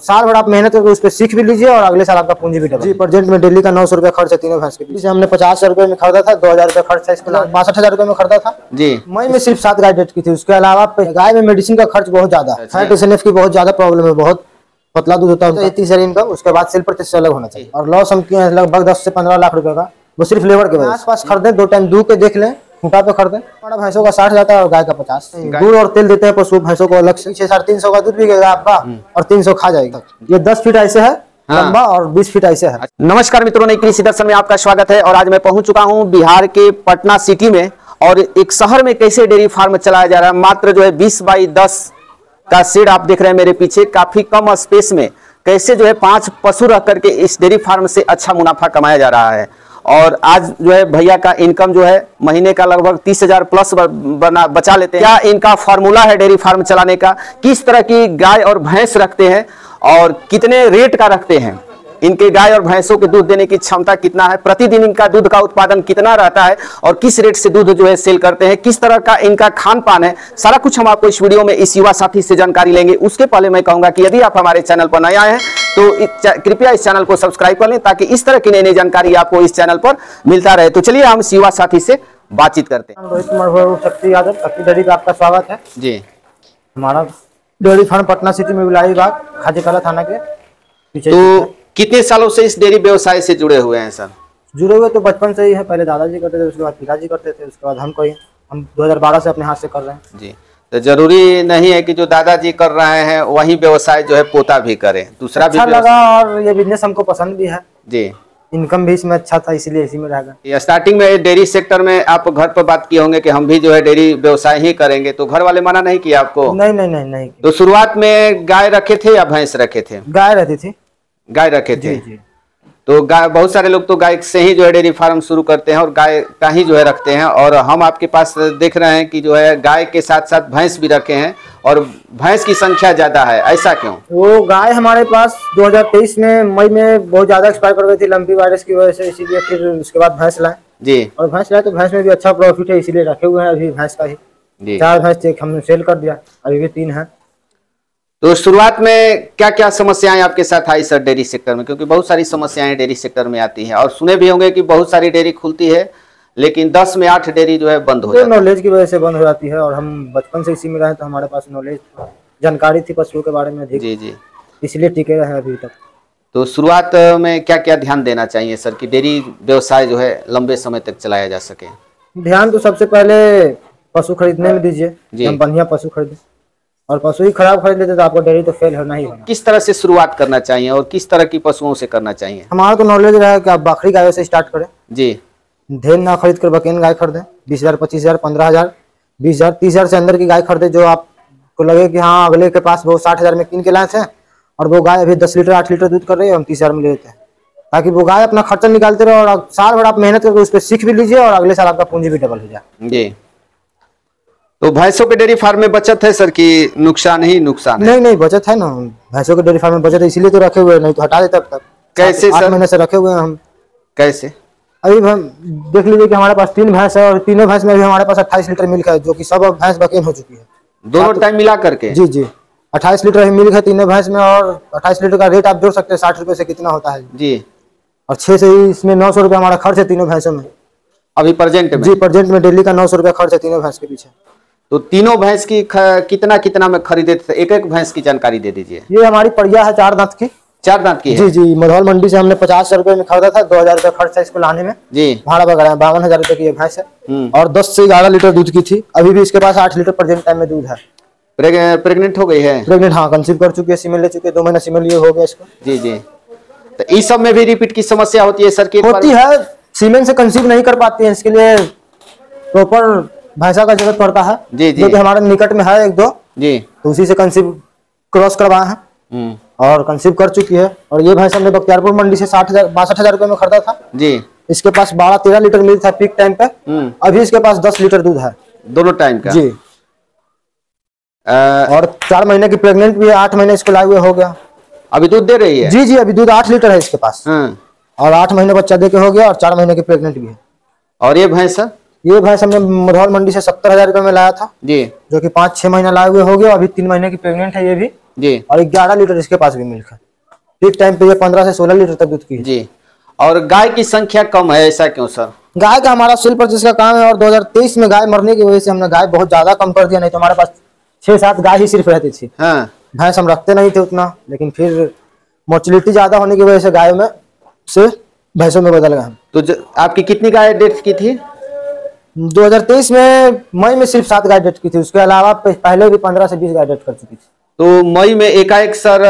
साल भर आप मेहनत करके उस पर सीख भी लीजिए और अगले साल आपका पूंजी भी डबल। जी, प्रेजेंट में डेली का 900 रुपया खर्च है तीनों भैंस के पीछे। हमने 50 रुपए में खरीदा था, 2000 रुपया खर्च था इसके लिए, 62,000 रुपए में खरीदा था जी। मई में सिर्फ 7 गाय डेट की थी। उसके अलावा गाय में मेडिसिन का खर्च बहुत ज्यादा है, फैट एसएनएफ की बहुत ज्यादा प्रॉब्लम है, बहुत पतला दूध होता है। 30,000 इनकम, उसके बाद सेल प्रतिशत अलग होना चाहिए। और लॉस हम किए हैं लगभग 10 से 15 लाख रुपए का, वो सिर्फ लेबर के वजह से। आसपास खरीदे, 2 टाइम दूध के देख लें, खूंटा पे खरीदे। हमारा भैंसों का 60 जाता है और गाय का 50। दूध और तेल देते हैं पशु भैंसों को अलग से। 350 का दूध बिकेगा आपका और 300 खा जाएगा। ये 10 फीट ऐसे है लंबा और 20 फीट ऐसे है। नमस्कार मित्रों, नई कृषि दर्शन में आपका स्वागत है। और आज मैं पहुंच चुका हूं बिहार के पटना सिटी में, और एक शहर में कैसे डेयरी फार्म चलाया जा रहा है। मात्र जो है 20 बाई 10 का शेड आप देख रहे हैं मेरे पीछे। काफी कम स्पेस में कैसे जो है 5 पशु रख करके इस डेयरी फार्म से अच्छा मुनाफा कमाया जा रहा है। और आज जो है भैया का इनकम जो है महीने का लगभग 30,000 प्लस बचा लेते हैं। क्या इनका फॉर्मूला है डेयरी फार्म चलाने का, किस तरह की गाय और भैंस रखते हैं और कितने रेट का रखते हैं, इनके गाय और भैंसों के दूध देने की क्षमता कितना है, प्रतिदिन इनका दूध का उत्पादन कितना रहता है और किस रेट से दूध जो है सेल करते हैं, किस तरह का इनका खान पान है, सारा कुछ हम आपको इस वीडियो में इस युवा साथी से जानकारी लेंगे। उसके पहले मैं कहूंगा कि यदि आप हमारे चैनल पर नए आए हैं तो कृपया इस चैनल को सब्सक्राइब कर लें, ताकि इस तरह की नई नई जानकारी आपको इस चैनल पर मिलता रहे। तो चलिए हम इस युवा साथी से बातचीत करते हैं। रोहित कुमार शक्ति यादव, शक्ति डेयरी का आपका स्वागत है जी। हमारा डेयरी फार्म पटना सिटी में बिलाई बाग खाजीकला थाना के पीछे। तो कितने सालों से इस डेयरी व्यवसाय से जुड़े हुए हैं सर? जुड़े हुए तो बचपन से ही है। पहले दादाजी करते थे, उसके बाद पिताजी करते थे, उसके बाद हम 2012 से अपने हाथ से कर रहे हैं जी। तो जरूरी नहीं है कि जो दादाजी कर रहे हैं वही व्यवसाय जो है पोता भी करे, दूसरा भी अच्छा लगा। और ये बिजनेस हमको पसंद भी है जी। इनकम भी इसमें अच्छा था, इसीलिए इसी में रहेगा। स्टार्टिंग में डेयरी सेक्टर में आप घर पर बात किए होंगे कि हम भी जो है डेयरी व्यवसाय ही करेंगे, तो घर वाले मना नहीं किया आपको? नहीं। तो शुरुआत में गाय रखे थे या भैंस रखे थे? गाय रहती थी। गाय रखे थे जी। तो गाय, बहुत सारे लोग तो गाय से ही जो है डेयरी फार्म शुरू करते हैं और गाय का ही जो है रखते हैं। और हम आपके पास देख रहे हैं कि जो है गाय के साथ साथ भैंस भी रखे हैं, और भैंस की संख्या ज्यादा है, ऐसा क्यों? वो गाय हमारे पास 2023 में मई में बहुत ज्यादा एक्सपायर कर गई थी लंपी वायरस की वजह से, इसीलिए फिर उसके बाद भैंस लाए जी। और भैंस लाए तो भैंस में भी अच्छा प्रॉफिट है, इसीलिए रखे हुए हैं अभी भैंस का ही। 4 भैंस हमने सेल कर दिया, अभी भी 3 है। तो शुरुआत में क्या क्या समस्याएं आपके साथ आई सर डेयरी सेक्टर में? क्योंकि बहुत सारी समस्याएं डेयरी सेक्टर में आती हैं, और सुने भी होंगे कि बहुत सारी डेयरी खुलती है लेकिन 10 में 8 डेयरी जो है बंद हो जाती है। नॉलेज की वजह से बंद हो जाती है, और हम बचपन से इसी में रहे तो हमारे पास नॉलेज जानकारी थी पशुओं के बारे में अधिक जी, इसलिए टिके रहे अभी तक। तो शुरुआत में क्या क्या ध्यान देना चाहिए सर कि डेयरी व्यवसाय जो है लंबे समय तक चलाया जा सके? ध्यान तो सबसे पहले पशु खरीदने में दीजिए, हम बढ़िया पशु खरीदे, और पशु ही खराब खरीद लेते तो आपको डेयरी तो फेल होना ही होना। किस तरह से शुरुआत करना चाहिए और किस तरह की पशुओं से करना चाहिए? हमारा तो नॉलेज रहा है कि आप बकरी गायों से स्टार्ट करें जी। ढेर ना खरीद कर बकेन गाय खरीदें, 20,000, 25,000, 15,000, 20,000, 30,000 से अंदर की गाय खरीदे, जो आपको लगे कि हाँ अगले के पास वो 60,000 में किन के लाए थे और वो गाय अभी 10 लीटर 8 लीटर दूध कर रही है, हम 30,000 में ले लेते हैं, ताकि वो गाय अपना खर्चा निकालते रहे और साल भर आप मेहनत करके उस पर सीख भी लीजिए और अगले साल आपका पूंजी भी डबल हो जाए जी। तो भैंसों के डेयरी फार्म में बचत है सर कि नुकसान ही नुकसान है? नहीं बचत है ना, भैंसों के डेयरी फार्म में बचत है, इसीलिए तो रखे हुए, नहीं तो हटा देते अब तक। कैसे सर? 8 महीने से रखे हुए हैं हम। कैसे? अभी देख लीजिए कि हमारे पास 3 भैंस है, और तीनों भैंस में भी हमारे पास 28 लीटर मिल्क है, जो कि सब भैंस बकेन हो चुकी है दोनों टाइम मिला करके जी। 28 लीटर मिल्क है तीनों भैंस में, और 28 लीटर का रेट आप जोड़ सकते हैं 60 रुपए से कितना होता है जी। और 6 से ही इसमें 900 रुपये हमारा खर्च है तीनों भैंसों में अभी प्रेजेंट में जी। प्रेजेंट में डेली का 900 रुपया खर्च है तीनों भैंस के पीछे। तो तीनों भैंस की कितना में खरीदे थे? एक भैंस की जानकारी दे दीजिए। ये हमारी परिया है 4 दांत की। 4 दांत की है? जी। मधौल मंडी से हमने 50 रुपए में खरीदा था, 2,000 रुपया खर्च है इसको लाने में जी। भाड़ा वगैरह 52,000 रुपए की ये भैंस है, और 10 से 11 लीटर दूध की थी। अभी भी इसके पास 8 लीटर प्रेजेंट टाइम में दूध है। प्रेग्नेंट हो गई है? प्रेग्नेंट हाँ, कंसीव कर चुकी है, सीमेन ले चुकी है, 2 महीना सीमेन लिए हो गया इसको जी। तो इस सब में भी रिपीट की समस्या होती है सर? की होती है, सीमेन से कंसीव नहीं कर पाती है, इसके लिए प्रॉपर भैंसा का जरूरत पड़ता है जी। जो कि हमारे निकट में है 1-2 जी, तो उसी से कंसीव क्रॉस करवाया है और कंसीव कर चुकी है। और ये भैंस हमने बख्तियारपुर मंडी से 62,000 रुपए में खरीदा था जी। इसके पास 12-13 लीटर मिल्क था पीक टाइम पे, अभी इसके पास 10 लीटर दूध है दोनों टाइम का जी। और 4 महीने की प्रेग्नेंट भी है, 8 महीने इसको लाए हुए हो गया, अभी दूध दे रही है जी। अभी दूध 8 लीटर है इसके पास, और 8 महीने बच्चा दे के हो गया, और 4 महीने की प्रेग्नेंट भी है। और ये भैंस हमने मधौल मंडी से 70,000 रुपए में लाया था जी, जो कि 5-6 महीना लाए हुए हो गया, अभी 3 महीने की प्रेग्नेंट है ये भी, जी, और 11 लीटर इसके पास भी मिल्क है। पीक टाइम पे ये 15 से 16 लीटर तक दूध की है जी। और गाय की संख्या कम है, ऐसा क्यों सर? गाय का हमारा सेल परचेज का काम है और 2023 में गाय मरने की वजह से हमने गाय बहुत ज्यादा कम कर दिया, नहीं तो हमारे पास 6-7 गाय ही सिर्फ रहती थी। हाँ। भैंस हम रखते नहीं थे उतना, लेकिन फिर मोर्टिलिटी ज्यादा होने की वजह से गायों में से भैंसों में बदल गए। तो आपकी कितनी गाय डेथ की थी? 2023 में मई में सिर्फ 7 गाय डेथ की थी, उसके अलावा पहले भी 15 से 20 गाय डेथ कर चुकी थी। तो मई में एकाएक सर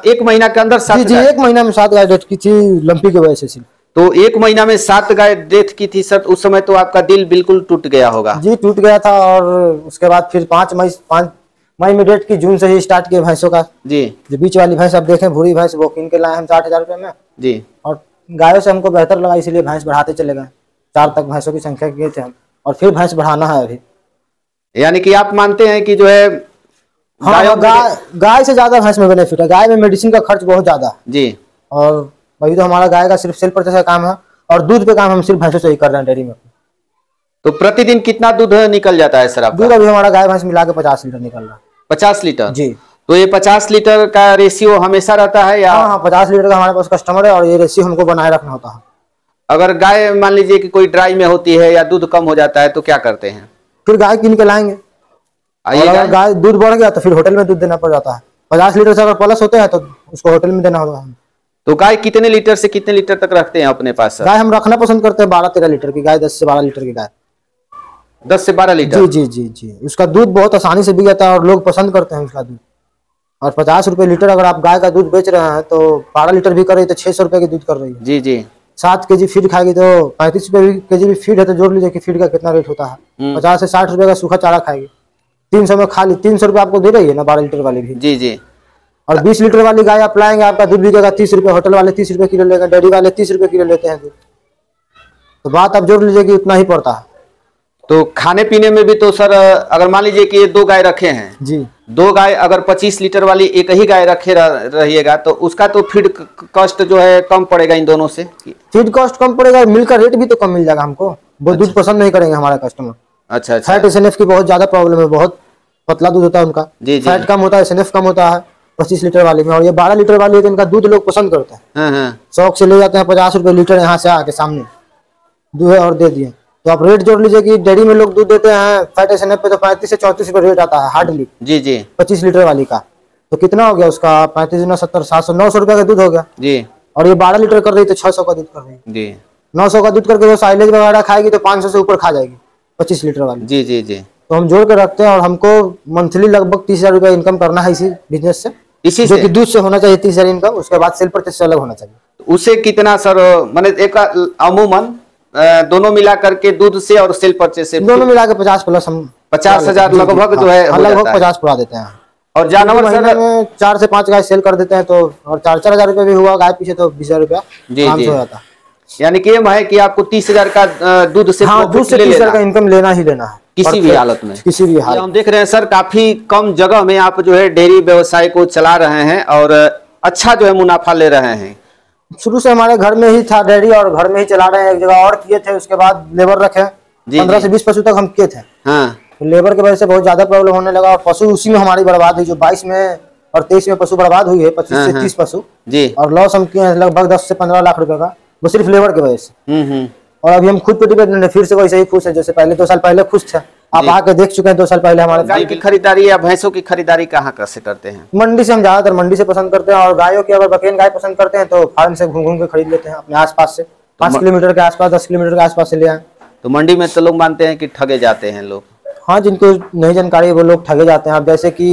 1 महीना के अंदर 7 जी, 1 महीना में 7 गाय डेथ की थी लंपी की वजह से सिर्फ। तो 1 महीना में 7 गाय डेथ की थी सर, उस समय तो आपका दिल बिल्कुल टूट गया होगा। जी टूट गया था। और उसके बाद फिर 5 मई में डेट की, जून से ही स्टार्ट किया भैंसों का। जी, जो बीच वाली भैंस आप देखें, भूरी भैंस, वो कीन के लाए हम 60,000 रुपए में। जी, और गायों से हमको बेहतर लगा, इसलिए भैंस बढ़ाते चले गए। 4 तक भैंसों की संख्या किए थे हम, और फिर भैंस बढ़ाना है अभी। यानी कि आप मानते हैं कि जो है गाय से ज्यादा भैंस में बेनिफिट है। गाय में मेडिसिन का खर्च बहुत ज्यादा जी, और वही तो हमारा गाय का सिर्फ सेल परचेज का काम है, और दूध पे काम हम सिर्फ भैंसों से ही कर रहे हैं डेयरी में। तो प्रतिदिन कितना दूध निकल जाता है सर आपका? दूध अभी हमारा गाय भैंस मिला के 50 लीटर निकल रहा है। 50 लीटर जी। तो ये 50 लीटर का रेशियो हमेशा रहता है या? हाँ, 50 लीटर का हमारे पास कस्टमर है और ये रेशियो हमको बनाए रखना होता है। अगर गाय मान लीजिए कि कोई ड्राई में होती है या दूध कम हो जाता है तो क्या करते हैं? फिर गाय कीन के लाएंगे। अगर गाय दूध बढ़ गया तो फिर होटल में दूध देना पड़ जाता है। 50 लीटर से अगर प्लस होते हैं तो उसको होटल में देना होगा। तो गाय कितने लीटर से कितने लीटर तक रखते हैं अपने पास सर? गाय हम रखना पसंद करते हैं 12-13 लीटर की गाय, 10 से 12 लीटर की गाय। 10 से 12 लीटर? जी जी जी जी। उसका दूध बहुत आसानी से बिक जाता है और लोग पसंद करते हैं उसका दूध। और 50 रुपए लीटर अगर आप गाय का दूध बेच रहे हैं तो 12 लीटर भी कर रही है तो 600 रुपए की दूध कर रही है। जी जी। 7 केजी फीड खाएगी तो 35 रुपए केजी भी फीड है, तो जोड़ लीजिए कि फीड का कितना रेट होता है। 50 से 60 रुपए का सूखा चारा खाएगी, 300 में खा ली, 300 रुपए आपको दे रही है ना 12 लीटर वाली भी। जी जी। और 20 लीटर वाली गाय आप लाएंगे, आपका दूध बिकेगा 30 रुपए, होटल वाले 30 रुपए किलो लेगा, डेयरी वाले 30 रुपए किलो लेते हैं दूध। तो बात आप जोड़ लीजिए कि उतना ही पड़ता है। तो खाने पीने में भी तो सर अगर मान लीजिए कि ये 2 गाय रखे हैं जी, 2 गाय अगर 25 लीटर वाली एक ही गाय रखे रहिएगा तो उसका तो फीड कॉस्ट जो है कम पड़ेगा इन दोनों से। फीड कॉस्ट कम पड़ेगा, मिल्क का रेट भी तो कम मिल जाएगा हमको। वो दूध पसंद नहीं करेंगे हमारे कस्टमर। अच्छा अच्छा। फैट एसएनएफ की बहुत ज्यादा प्रॉब्लम है, बहुत पतला दूध होता है उनका। जी, फैट कम होता है, एसएनएफ कम होता है 25 लीटर वाली में। और ये 12 लीटर वाली है तो इनका दूध लोग पसंद करते हैं, शौक से ले जाते हैं। 50 रुपए लीटर यहाँ से आके सामने दूध और दे दिए। तो आप रेट जोड़ लीजिए कि डेयरी में लोग दूध देते हैं फैट एसएनएफ पे तो 35 से 34 रुपए रेट आता है हार्डली। जी जी। 25 लीटर वाली का तो कितना हो गया उसका? 35 गुना 70, 700, 900 रुपए का दूध हो गया जी। और ये 12 लीटर कर रही तो 600 का दूध कर रही है जी। 900 का दूध करके वो साइलेज वगैरह खाएगी तो 500 से ऊपर खा जाएगी 25 लीटर वाली। जी जी जी। तो हम जोड़ के रखते हैं और हमको मंथली लगभग 30,000 रुपए इनकम करना है इसी बिजनेस से, इसी जो कि दूध से होना चाहिए 30,000 इनकम। उसके बाद सेल परचेज से अलग होना चाहिए। उससे कितना सर माने एक अमूमन दोनों मिला करके दूध से और सेल परचेज से दोनों मिला के 50 प्लस हम 50,000 लगभग जो है लगभग 50 पुरा देते हैं। और जानवर सर में 4 से 5 गाय सेल कर देते हैं तो और 4-4 हजार रुपए भी हुआ गाय पीछे तो 20,000 रुपया आराम से हो जाता है। यानी कि ये है कि आपको 30,000 का दूध से 30,000 का इनकम लेना ही लेना है किसी भी हालत में, किसी भी हालत। हम देख रहे हैं सर काफी कम जगह में आप जो है डेयरी व्यवसाय को चला रहे हैं और अच्छा जो है मुनाफा ले रहे हैं। शुरू से हमारे घर में ही था डेयरी और घर में ही चला रहे हैं। एक जगह और किए थे, उसके बाद लेबर रखे 15 से 20 पशु तक हम किए थे। तो लेबर की वजह से बहुत ज्यादा प्रॉब्लम होने लगा और पशु उसी में हमारी बर्बाद हुई। जो 22 में और 23 में पशु बर्बाद हुई है 25 से 30 पशु जी। और लॉस हम किए हैं लगभग 10 से 15 लाख रुपए का, वो सिर्फ लेबर की वजह से। और अभी हम खुद पे डिपेंडेंट है, फिर से वैसे ही खुश है जैसे पहले 2 साल पहले खुश थे। आप आके देख चुके हैं 2 साल पहले हमारे। गाय की खरीदारी या भैंसों की खरीदारी कहाँ कैसे करते हैं? मंडी से हम ज्यादातर मंडी से पसंद करते हैं। और गायों की अगर बकेन गाय पसंद करते हैं तो फार्म से घूम घूम के खरीद लेते हैं अपने आसपास से। 5 किलोमीटर के आसपास, 10 किलोमीटर के आसपास से ले आए। तो मंडी में तो लोग मानते हैं कि ठगे जाते हैं लोग। हाँ, जिनको नहीं जानकारी वो लोग ठगे जाते हैं। आप जैसे कि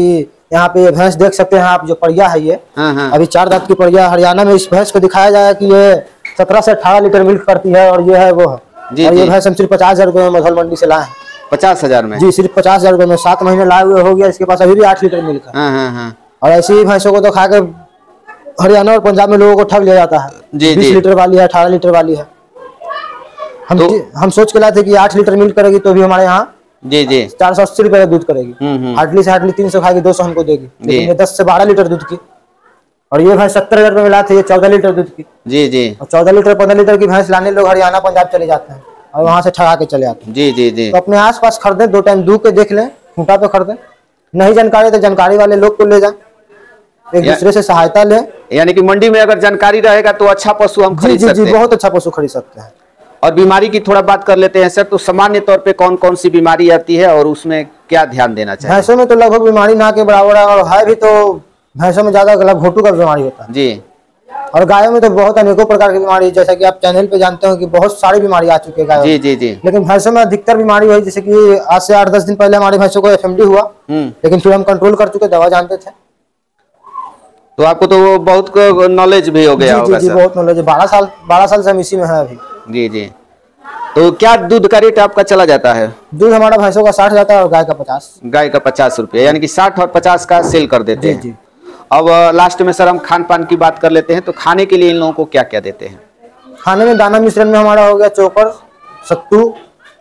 यहाँ पे भैंस देख सकते हैं आप, जो परिया है ये अभी 4 दांत की परिया। हरियाणा में इस भैंस को दिखाया जाए कि ये 17 से 18 लीटर मिल्क करती है और ये है वो है। और ये भैंस हम सिर्फ 50,000 रुपए में मधुल मंडी से लाए हैं। 50,000 में? जी, सिर्फ 50,000 रुपए में 7 महीने लाए हुए हो गया। इसके पास अभी भी 8 लीटर मिल्क है। और ऐसी ही भैंसों को तो खा के हरियाणा और पंजाब में लोगों को ठग लिया जाता है। 20 लीटर वाली है, 18 लीटर वाली है। हम सोच के लाए थे कि 8 लीटर मिल्क करेगी तो भी हमारे यहाँ जी जी 480 रुपए का दूध करेगी। हार्डली से हार्डली 300 खाएगी, 200 हमको देगी। लेकिन ये 10 से 12 लीटर दूध की। और ये भैंस 70,000 रुपए में लाते, ये 14 लीटर दूध की। जी जी। और 14 लीटर 15 लीटर की भैंस लाने लोग हरियाणा पंजाब चले जाते हैं और वहां से ठगा के चले आते हैं। जी जी जी। तो अपने आसपास खरीदे, 2 टाइम दूध के देख लें, खूंटा पे खरीदे। नहीं जानकारी तो जानकारी वाले लोग को ले जाए। एक दूसरे से सहायता लें। यानी कि मंडी में अगर जानकारी रहेगा तो अच्छा पशु हम खरीद सकते हैं। बहुत अच्छा पशु खरीद सकते हैं। और बीमारी की थोड़ा बात कर लेते हैं सर, तो सामान्य तौर पे कौन कौन सी बीमारी आती है और उसमें क्या ध्यान देना चाहिए? भैंसों में तो लगभग बीमारी ना के बराबर है, और है भी तो भैंसों में ज्यादा गलाघोटू का बीमारी होता है जी। और गायों में तो बहुत अनेकों प्रकार की बीमारी, जैसा कि आप चैनल पे जानते हो कि बहुत सारी बीमारी आ चुकी है गायों जी जी जी। लेकिन भैंसों में अधिकतर बीमारी हुई, जैसे कि आज से 8-10 दिन पहले हमारी भैंसों को एफएमडी हुआ, लेकिन फिर हम कंट्रोल कर चुके, दवा जानते थे। तो आपको तो बहुत नॉलेज भी हो गया होगा। जी, बहुत नॉलेज है। 12 साल से हम इसी में है अभी। जी जी। तो क्या दूध का रेट आपका चला जाता है? दूध हमारा भैंसों का 60 जाता है और गाय का 50। गाय का 50 रुपये, यानी कि 60 और 50 का सेल कर देते हैं। जी। अब लास्ट में सर हम खान पान की बात कर लेते हैं, तो खाने के लिए इन लोगों को क्या क्या देते हैं? खाने में दाना मिश्रण में हमारा हो गया चोकर, सत्तू,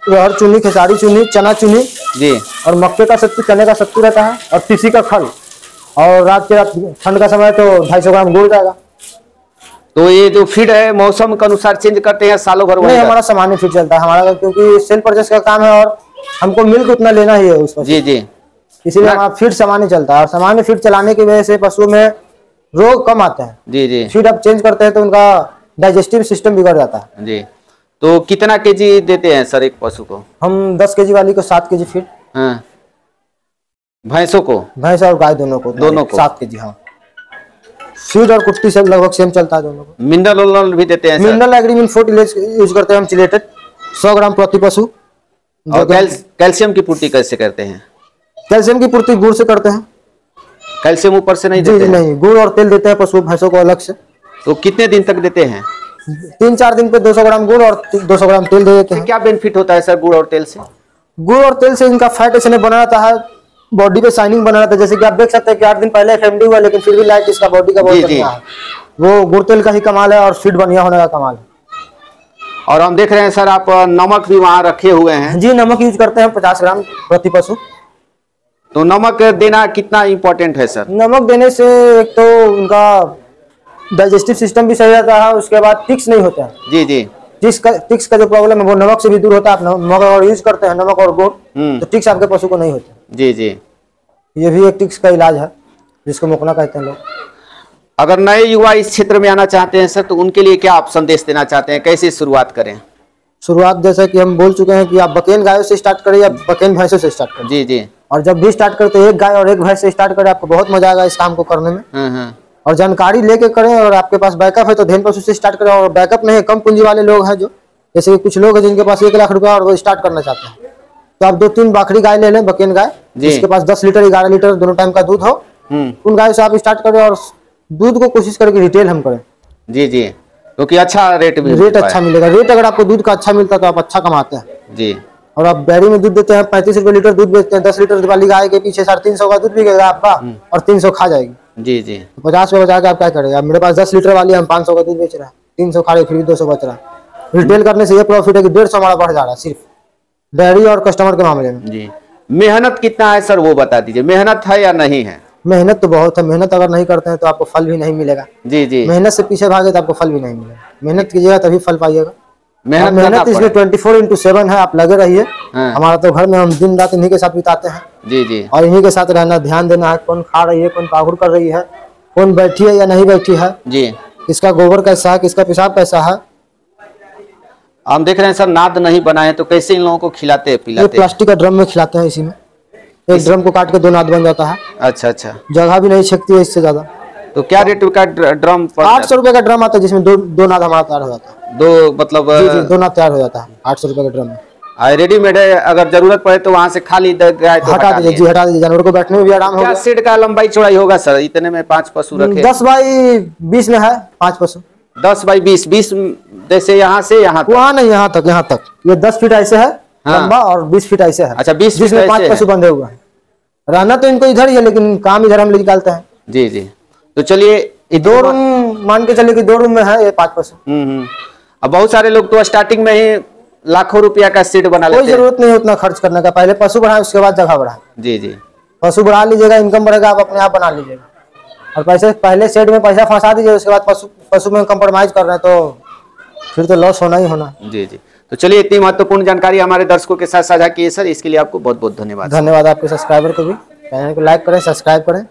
अरहर चुनी, खेसारी चुनी, चना चुनी जी, और मक्के का सत्तू, चने का सत्तू रहता है, और तीसी का खल, और रात के ठंड का समय तो 250 ग्राम गुड़ जाएगा। तो ये जो फीड है मौसम के अनुसार चेंज करते हैं सालों भर? नहीं, हमारा सामान्य फीड चलता है हमारा, क्योंकि सेल परचेस का काम है और हमको मिल्क उतना लेना ही है उसमें। जी जी। इसीलिए हमारा फीड सामान्य चलता है, और सामान्य फीड चलाने की वजह से पशुओं में रोग कम आते हैं। जी जी। फीड आप चेंज करते हैं तो उनका डाइजेस्टिव सिस्टम बिगड़ जाता है। जी। तो कितना केजी देते हैं सर एक पशु को? हम 10 केजी वाली को 7 केजी फीड। हाँ। भैंसों को? भैंस और गाय दोनों को 7 केजी। हाँ, फीड और कुट्टी सब लगभग सेम चलता है दोनों को। मिनरल भी देते हैं? मिनरल एग्रीमिन 40 यूज करते हैं हम, चिलेटेड 100 ग्राम प्रति पशु। और कैल्शियम की पूर्ति कैसे करते हैं? कैल्शियम की पूर्ति गुड़ से करते हैं। कैल्शियम ऊपर से नहीं देते? जी नहीं, गुड़ और तेल देते हैं पशु भैंसों को अलग से। तो कितने दिन तक देते हैं? 3-4 दिन पे 200 ग्राम गुड़ और 200 ग्राम तेल दे देते हैं। क्या बेनिफिट होता है सर गुड़ और तेल से? गुड़ और तेल से इनका फैट ऐसे बना रहता है, बॉडी पे शाइनिंग बना रहता है। जैसे कि आप देख सकते हैं कि 8 दिन पहले एफएमडी हुआ, लेकिन फिर भी लाइट इसका बॉडी का बहुत बढ़िया है। वो गुड़ तेल का ही कमाल है और फीड बढ़िया होने का कमाल है। और हम देख रहे हैं सर आप नमक भी वहाँ रखे हुए हैं। जी, नमक यूज करते हैं 50 ग्राम प्रति पशु। तो नमक देना कितना इम्पोर्टेंट है सर? नमक देने से एक तो उनका डाइजेस्टिव सिस्टम भी सही रहता है, उसके बाद टिक्स नहीं होता है। जी जी। टिक्स का जो प्रॉब्लम है वो नमक से भी दूर होता है। आप नमक अगर यूज करते हैं, नमक और गुड़, तो टिक्स आपके पशु को नहीं होते। जी जी। ये भी एक टिक्स का इलाज है जिसको मुकना कहते हैं लोग। अगर नए युवा इस क्षेत्र में आना चाहते हैं सर, तो उनके लिए क्या आप संदेश देना चाहते हैं? कैसे शुरुआत करें? शुरुआत जैसा कि हम बोल चुके हैं कि आप बकेन गायों से स्टार्ट करें या बकेन भैंसों से स्टार्ट करें। जी जी। और जब भी स्टार्ट करते हैं एक गाय और एक भैंस से स्टार्ट करें, आपको बहुत मजा आएगा इस काम को करने में। और जानकारी लेके करें, और आपके पास बैकअप है तो धेन पशु से स्टार्ट करें। और बैकअप नहीं है, कम पूंजी वाले लोग हैं जो, जैसे कि कुछ लोग हैं जिनके पास 1 लाख रुपया और वो स्टार्ट करना चाहते हैं, तो आप 2-3 बाखड़ी गाय ले लें, बकेन गाय, जिसके पास 10 लीटर 11 लीटर दोनों टाइम का दूध हो। उन गायों से आप स्टार्ट करें और दूध को कोशिश करके रिटेल हम करें। जी जी, क्योंकि अच्छा रेट अच्छा मिलेगा। रेट अगर आपको दूध का अच्छा मिलता है तो आप अच्छा कमाते हैं जी। और आप डेयरी में दूध देते हैं, 35 रुपए लीटर दूध बेचते हैं, 10 लीटर वाली गाय के पीछे 350 का दूध बिकेगा आपका, और 300 खा जाएगी। जी जी। 50 रुपए बचा के आप क्या करेगा? मेरे पास 10 लीटर वाली, हम 500 का दूध बेच रहे हैं, 300 खा रहे, फिर भी 200 बच रहा है। रिटेल करने से ये प्रॉफिट है कि 150 हमारा बढ़ जा रहा है सिर्फ डेयरी और कस्टमर के मामले में। जी। मेहनत कितना है सर वो बता दीजिए, मेहनत है या नहीं है? मेहनत तो बहुत है। मेहनत अगर नहीं करते हैं तो आपको फल भी नहीं मिलेगा। जी जी। मेहनत से पीछे भागे तो आपको फल भी नहीं मिलेगा। मेहनत कीजिएगा तभी फल पाइएगा। मेहनत इसमें 24x7 है, आप लगे रहिए। हमारा तो घर में हम दिन रात इन्हीं के साथ बिताते हैं। जी जी। और इन्हीं के साथ रहना, ध्यान देना है, कौन खा रही है, कौन पागुर कर रही है, कौन बैठी है या नहीं बैठी है जी, किसका गोबर कैसा है, किसका पेशाब कैसा है। हम देख रहे हैं सर नाद नहीं बनाए तो कैसे इन लोगों को खिलाते हैं पिलाते? ये प्लास्टिक का ड्रम में खिलाते हैं। इसी में एक ड्रम को काट के 2 नाद बन जाता है। अच्छा अच्छा। जगह भी नहीं छकती है इससे ज्यादा। तो क्या रेट का ड्रम? 800 रुपए का ड्रम आता है, जिसमें दो नाद हमारा तैयार हो जाता है। मतलब 2 नाद तैयार हो जाता है 800 रुपए के ड्रम में। रेडीमेड है, अगर जरूरत पड़े तो वहाँ से खाली गाय तो हटा दीजिए। जी हटा दीजिए, जानवर को बैठने में भी आराम होगा। क्या शेड का लंबाई चौड़ाई होगा सर? इतने में 5 पशु रखे? 10 बाई 20 में है 5 पशु। 10 बाई 20 जैसे यहाँ से यहाँ तक? वहाँ नहीं, यहाँ तक। ये 10 फीट ऐसे है लंबा और 20 फीट ऐसे है। अच्छा, 20 जिसमें 5 पशु बंधे हुए हैं। रहना तो इनको इधर ही है, लेकिन काम इधर हम निकालते हैं। जी जी। तो चलिए 2 रूम मान के चलिए कि 2 रूम में है ये 5 पशु। अब बहुत सारे लोग तो स्टार्टिंग में ही लाखों रुपया का सीट बना लेते हैं। कोई जरूरत नहीं उतना खर्च करने का। पहले पशु बढ़ाए, उसके बाद जगह बढ़ाए। जी जी। पशु बढ़ा लीजिएगा, इनकम बढ़ेगा, आप अपने आप बना लीजिएगा। और पैसे पहले सेट में पैसा फंसा दीजिए, उसके बाद पशु में कंप्रोमाइज कर रहे हैं तो फिर तो लॉस होना ही होना। जी जी। तो चलिए, इतनी महत्वपूर्ण जानकारी हमारे दर्शकों के साथ साझा की है सर, इसके लिए आपको बहुत बहुत धन्यवाद। धन्यवाद आपके सब्सक्राइबर को भी। चैनल को लाइक करें, सब्सक्राइब करें।